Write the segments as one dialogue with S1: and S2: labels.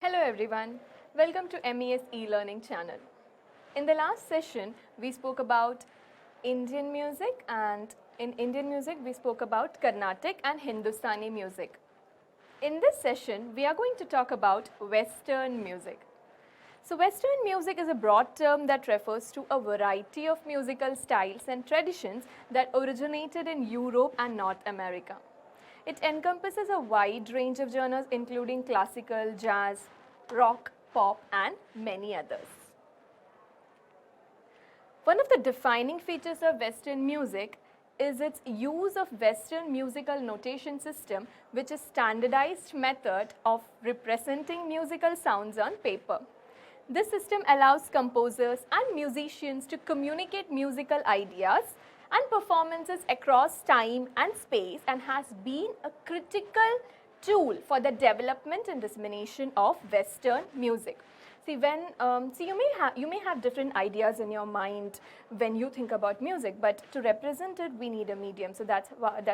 S1: Hello everyone, welcome to MES e-learning channel. In the last session, we spoke about Indian music, and in Indian music we spoke about Carnatic and Hindustani music. In this session, we are going to talk about Western music. So Western music is a broad term that refers to a variety of musical styles and traditions that originated in Europe and North America. It encompasses a wide range of genres including classical, jazz, rock, pop and many others. One of the defining features of Western music is its use of Western musical notation system, which is standardized method of representing musical sounds on paper. This system allows composers and musicians to communicate musical ideas and performances across time and space, and has been a critical tool for the development and dissemination of Western music. See, you may have different ideas in your mind when you think about music, but to represent it, we need a medium. So that's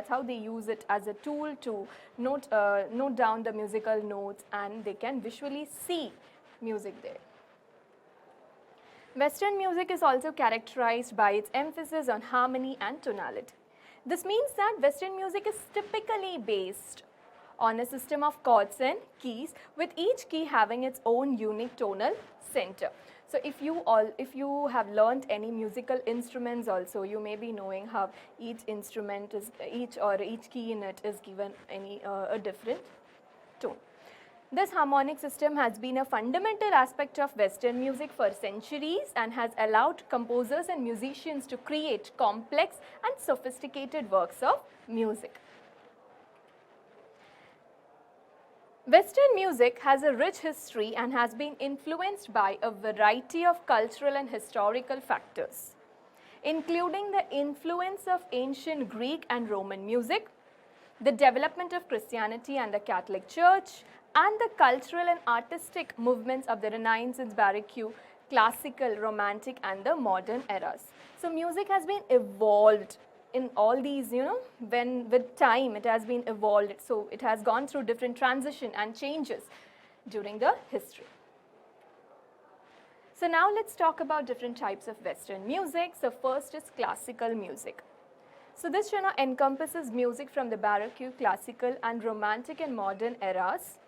S1: how they use it as a tool to note down the musical notes, and they can visually see music there. Western music is also characterized by its emphasis on harmony and tonality. This means that Western music is typically based on a system of chords and keys, with each key having its own unique tonal center. So if you have learnt any musical instruments also, you may be knowing how each key in it is given a different tone. This harmonic system has been a fundamental aspect of Western music for centuries and has allowed composers and musicians to create complex and sophisticated works of music. Western music has a rich history and has been influenced by a variety of cultural and historical factors, including the influence of ancient Greek and Roman music, the development of Christianity and the Catholic Church, and the cultural and artistic movements of the Renaissance, Baroque, classical, romantic and the modern eras. So music has been evolved in all these, when with time it has been evolved. So it has gone through different transition and changes during the history. So now let's talk about different types of Western music. So first is classical music. So this genre encompasses music from the Baroque, classical and romantic and modern eras.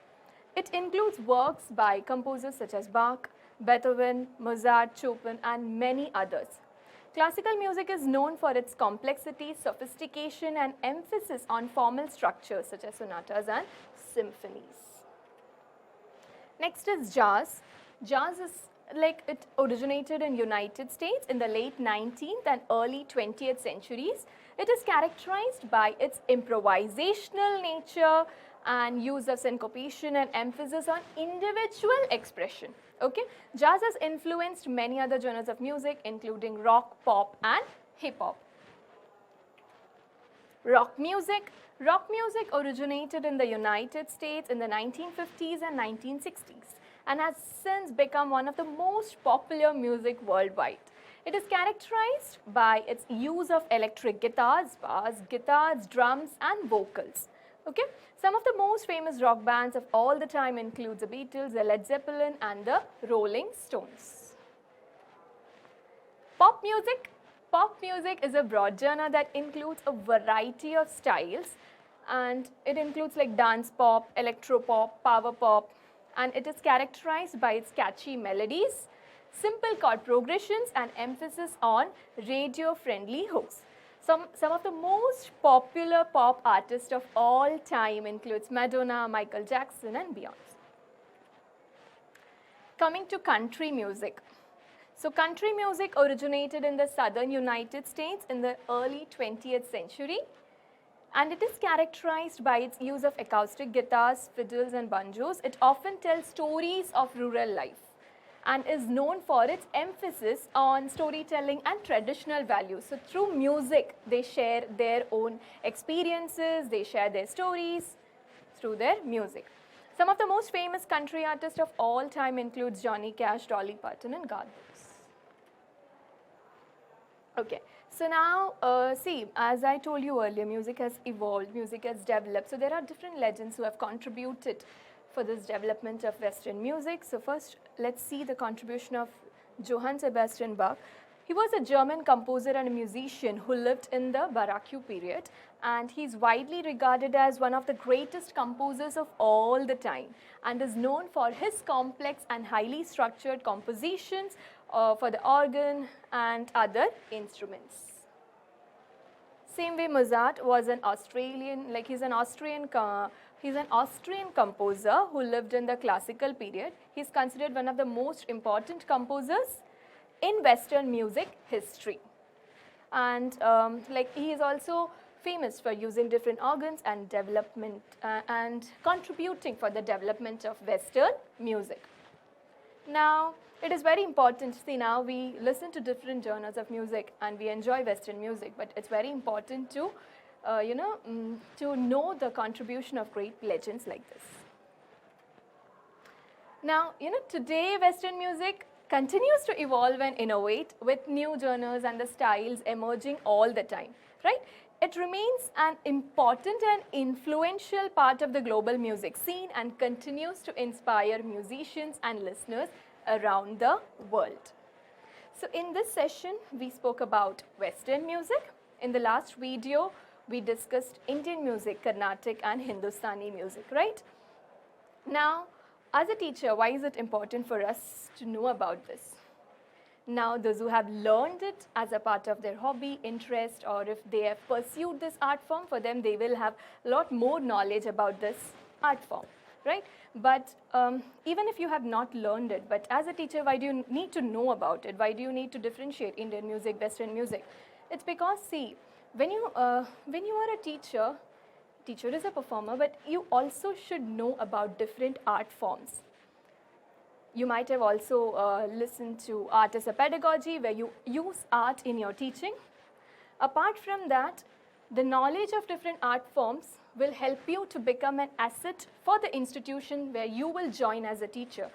S1: It includes works by composers such as Bach, Beethoven, Mozart, Chopin and many others. Classical music is known for its complexity, sophistication and emphasis on formal structures such as sonatas and symphonies. Next is jazz. Jazz is it originated in United States in the late 19th and early 20th centuries. It is characterized by its improvisational nature and use of syncopation and emphasis on individual expression. Okay, jazz has influenced many other genres of music including rock, pop and hip hop. Rock music. Rock music originated in the United States in the 1950s and 1960s and has since become one of the most popular music worldwide. It is characterized by its use of electric guitars, bass, guitars, drums and vocals. Okay, some of the most famous rock bands of all the time include the Beatles, the Led Zeppelin and the Rolling Stones. Pop music. Pop music is a broad genre that includes a variety of styles, and it includes like dance pop, electro pop, power pop, and it is characterized by its catchy melodies, simple chord progressions and emphasis on radio-friendly hooks. Some of the most popular pop artists of all time includes Madonna, Michael Jackson and Beyoncé. Coming to country music. So country music originated in the southern United States in the early 20th century, and it is characterized by its use of acoustic guitars, fiddles and banjos. It often tells stories of rural life and is known for its emphasis on storytelling and traditional values. So through music, they share their own experiences, they share their stories through their music. Some of the most famous country artists of all time includes Johnny Cash, Dolly Parton and Garth Brooks. Okay, so now see, as I told you earlier, music has evolved, music has developed. So there are different legends who have contributed for this development of Western music. So first, let's see the contribution of Johann Sebastian Bach. He was a German composer and a musician who lived in the Baroque period, and he's widely regarded as one of the greatest composers of all the time and is known for his complex and highly structured compositions for the organ and other instruments. Same way Mozart was an Australian, he's an Austrian composer who lived in the classical period. He's considered one of the most important composers in Western music history. And he is also famous for using different organs and development and contributing for the development of Western music. Now, it is very important, see now we listen to different genres of music and we enjoy Western music, but it's very important to, to know the contribution of great legends like this. Now, today Western music continues to evolve and innovate with new genres and the styles emerging all the time, right? It remains an important and influential part of the global music scene and continues to inspire musicians and listeners around the world. So in this session, we spoke about Western music. In the last video, we discussed Indian music, Carnatic and Hindustani music, right? Now, as a teacher, why is it important for us to know about this? Now, those who have learned it as a part of their hobby, interest, or if they have pursued this art form, for them, they will have a lot more knowledge about this art form, right? But even if you have not learned it, but as a teacher, why do you need to know about it? Why do you need to differentiate Indian music, Western music? It's because, see, when you are a teacher is a performer, but you also should know about different art forms. You might have also listened to art as a pedagogy, where you use art in your teaching. Apart from that, the knowledge of different art forms will help you to become an asset for the institution where you will join as a teacher.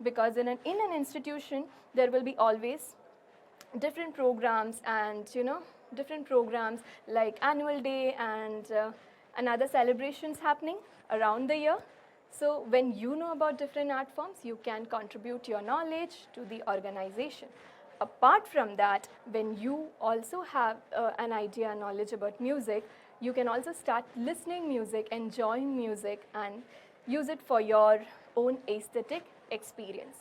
S1: Because in an institution, there will be always different programs and, different programs like annual day and other celebrations happening around the year. So when you know about different art forms, you can contribute your knowledge to the organization. Apart from that, when you also have an idea and knowledge about music, you can also start listening music, enjoying music, and use it for your own aesthetic experience.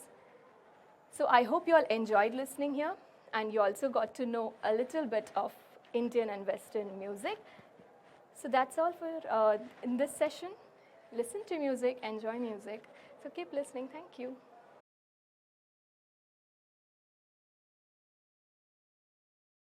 S1: So I hope you all enjoyed listening here, and you also got to know a little bit of Indian and Western music. So that's all for in this session. Listen to music, enjoy music. So keep listening. Thank you.